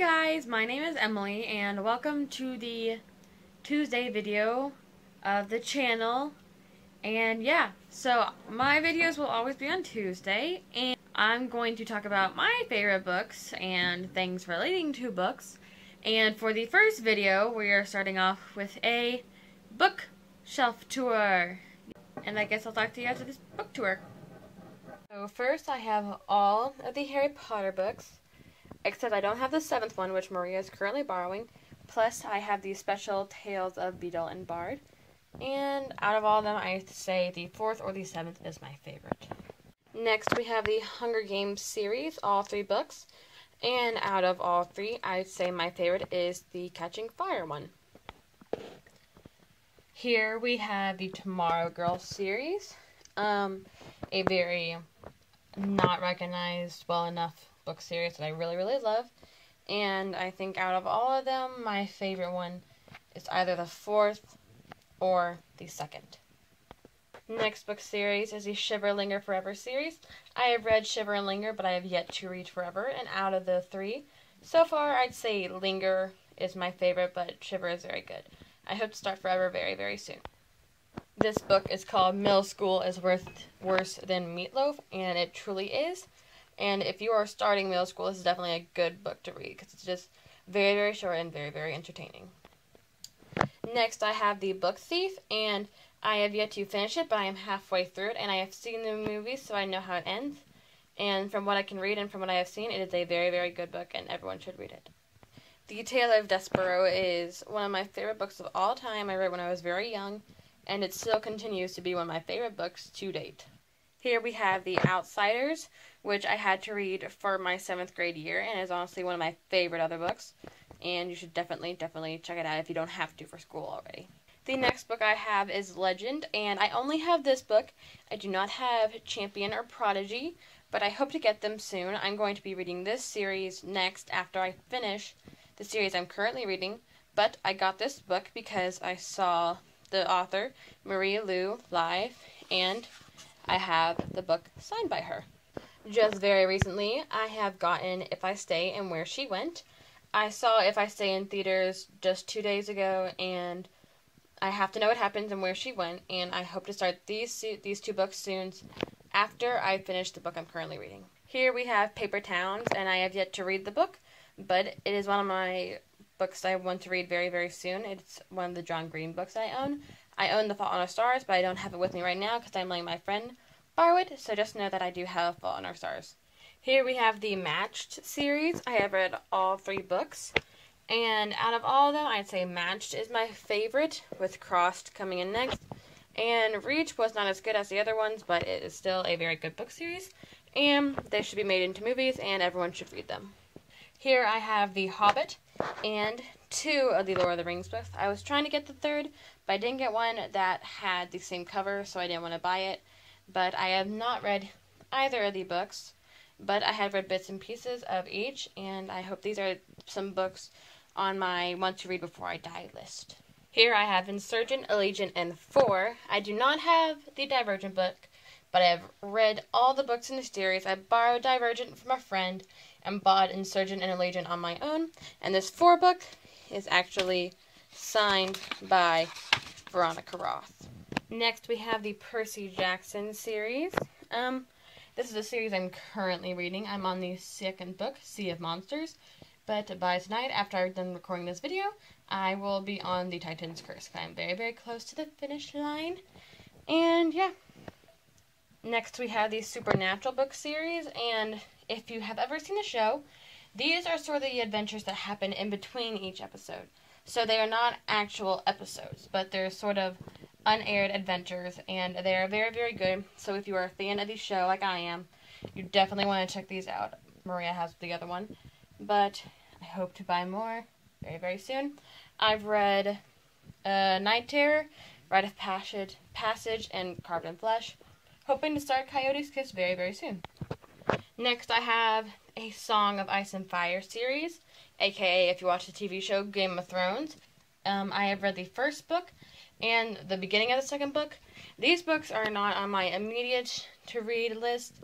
guys, my name is Emily and welcome to the Tuesday video of the channel. And yeah, so my videos will always be on Tuesday and I'm going to talk about my favorite books and things relating to books. And for the first video, we are starting off with a bookshelf tour. And I guess I'll talk to you after this book tour. So first I have all of the Harry Potter books, except I don't have the 7th one, which Maria is currently borrowing. Plus I have the special Tales of Beedle and Bard. And out of all of them, I'd say the 4th or the 7th is my favorite. Next we have the Hunger Games series, all 3 books. And out of all 3, I'd say my favorite is the Catching Fire one. Here we have the Tomorrow Girl series, a very not recognized well enough book series that I really love. And I think out of all of them, my favorite one is either the 4th or the 2nd. Next book series is the Shiver, Linger, Forever series. I have read Shiver and Linger, but I have yet to read Forever. And out of the 3, so far I'd say Linger is my favorite, but Shiver is very good. I hope to start Forever very soon. This book is called Middle School is Worse Than Meatloaf, and it truly is. And if you are starting middle school, this is definitely a good book to read, because it's just very short and very entertaining. Next, I have The Book Thief, and I have yet to finish it, but I am halfway through it, and I have seen the movie, so I know how it ends. And from what I can read and from what I have seen, it is a very good book, and everyone should read it. The Tale of Despero is one of my favorite books of all time. I read when I was very young, and it still continues to be one of my favorite books to date. Here we have The Outsiders, which I had to read for my 7th grade year, and is honestly one of my favorite other books. And you should definitely check it out if you don't have to for school already. The next book I have is Legend, and I only have this book. I do not have Champion or Prodigy, but I hope to get them soon. I'm going to be reading this series next after I finish the series I'm currently reading, but I got this book because I saw the author, Marie Lu, live, and I have the book signed by her. Just very recently, I have gotten If I Stay and Where She Went. I saw If I Stay in theaters just 2 days ago, and I have to know what happens and where she went, and I hope to start these 2 books soon after I finish the book I'm currently reading. Here we have Paper Towns, and I have yet to read the book, but it is one of my books I want to read very soon. It's one of the John Green books I own. I own The Fault in Our Stars, but I don't have it with me right now because I'm letting my friend borrow it, so just know that I do have Fault in Our Stars. Here we have the Matched series. I have read all 3 books, and out of all of them, I'd say Matched is my favorite, with Crossed coming in next. And Reach was not as good as the other ones, but it is still a very good book series, and they should be made into movies, and everyone should read them. Here I have The Hobbit and 2 of the Lord of the Rings books. I was trying to get the 3rd, but I didn't get one that had the same cover, so I didn't want to buy it. But I have not read either of the books, but I have read bits and pieces of each, and I hope these are some books on my want to read before I die list. Here I have Insurgent, Allegiant, and 4. I do not have the Divergent book, but I have read all the books in the series. I borrowed Divergent from a friend and bought Insurgent and Allegiant on my own, and this 4 book is actually signed by Veronica Roth. Next we have the Percy Jackson series. This is a series I'm currently reading. I'm on the 2nd book, Sea of Monsters, but by tonight, after I'm done recording this video, I will be on the Titan's Curse. I'm very close to the finish line, and yeah. Next we have the Supernatural book series, and if you have ever seen the show, these are sort of the adventures that happen in between each episode. So they are not actual episodes, but they're sort of unaired adventures, and they are very good. So if you are a fan of the show like I am, you definitely want to check these out. Maria has the other one, but I hope to buy more very soon. I've read Night Terror, Rite of Passage, and Carved in Flesh. Hoping to start Coyote's Kiss very soon. Next I have a Song of Ice and Fire series, aka if you watch the TV show Game of Thrones. I have read the 1st book and the beginning of the 2nd book. These books are not on my immediate to read list.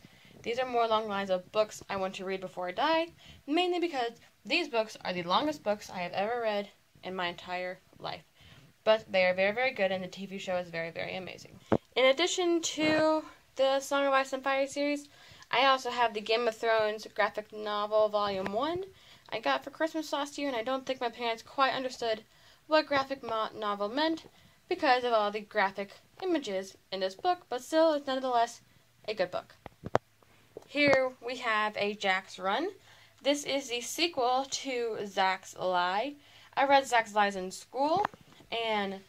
These are more along the lines of books I want to read before I die, mainly because These books are the longest books I have ever read in my entire life. But they are very, very good, and the TV show is very, very amazing. In addition to the Song of Ice and Fire series, I also have the Game of Thrones graphic novel Volume 1 I got for Christmas last year, and I don't think my parents quite understood what graphic novel meant because of all the graphic images in this book, but still, it's nonetheless a good book. Here we have a Jack's Run. This is the sequel to Zack's Lie. I read Zack's Lies in school, and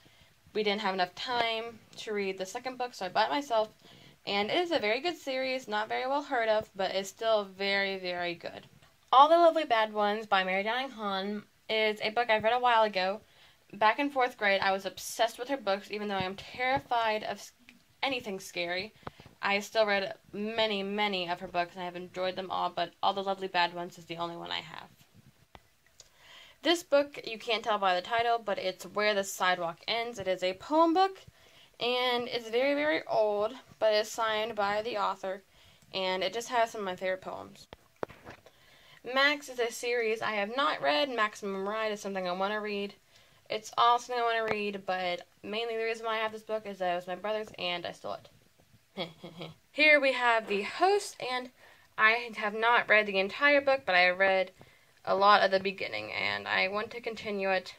we didn't have enough time to read the second book, so I bought it myself. And it is a very good series, not very well heard of, but it's still very, very good. All the Lovely Bad Ones by Mary Downing Hahn is a book I read a while ago. Back in 4th grade, I was obsessed with her books, even though I am terrified of anything scary. I still read many, many of her books, and I have enjoyed them all, but All the Lovely Bad Ones is the only one I have. This book, you can't tell by the title, but it's Where the Sidewalk Ends. It is a poem book, and it's very, very old, but it's signed by the author, and it just has some of my favorite poems. Max is a series I have not read. Maximum Ride is something I want to read. It's all something I want to read, but mainly the reason why I have this book is that it was my brother's, and I stole it. Here we have The Host, and I have not read the entire book, but I read a lot of the beginning, and I want to continue it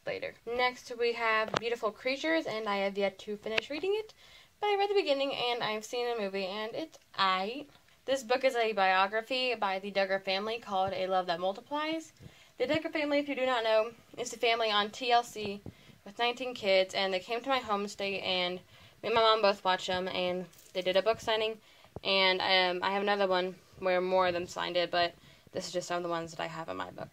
later. Next we have Beautiful Creatures, and I have yet to finish reading it, but I read the beginning, and I've seen the movie, and it's aight. This book is a biography by the Duggar family called A Love That Multiplies. The Duggar family, if you do not know, is the family on TLC with 19 kids, and they came to my home state, and me and my mom both watched them, and they did a book signing, and I have another one where more of them signed it, but this is just some of the ones that I have in my book.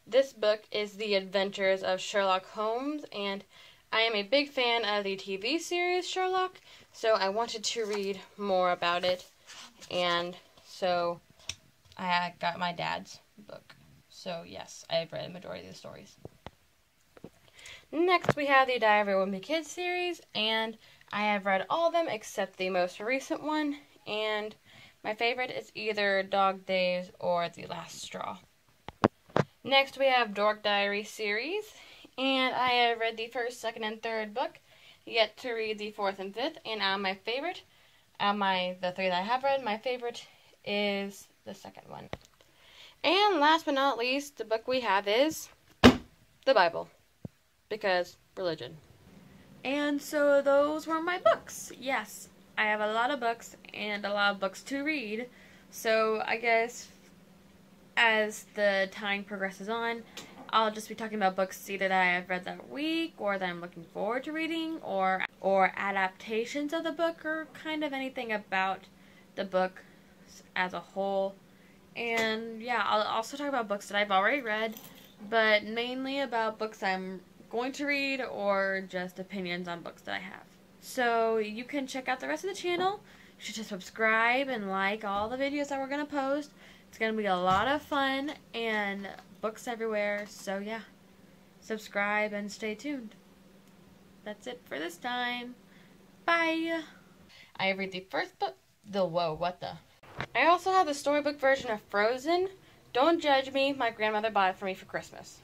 This book is The Adventures of Sherlock Holmes, and I am a big fan of the TV series Sherlock, so I wanted to read more about it, and so I got my dad's book. So yes, I have read a majority of the stories. Next we have the Diary of a Wimpy Kid series, and I have read all of them except the most recent one, and my favorite is either Dog Days or The Last Straw. Next we have Dork Diary series, and I have read the 1st, 2nd, and 3rd book, yet to read the 4th and 5th, and my favorite, the 3 that I have read, my favorite is the 2nd one. And last but not least, the book we have is the Bible, because religion. And so those were my books. Yes, I have a lot of books and a lot of books to read, so I guess as the time progresses on, I'll just be talking about books either that I have read that week, or that I'm looking forward to reading, or adaptations of the book, or kind of anything about the book as a whole. And yeah, I'll also talk about books that I've already read, but mainly about books I'm going to read, or just opinions on books that I have. So you can check out the rest of the channel. You should just subscribe and like all the videos that we're going to post. It's going to be a lot of fun and books everywhere. So yeah, subscribe and stay tuned. That's it for this time. Bye. I read the first book. I also have the storybook version of Frozen. Don't judge me. My grandmother bought it for me for Christmas.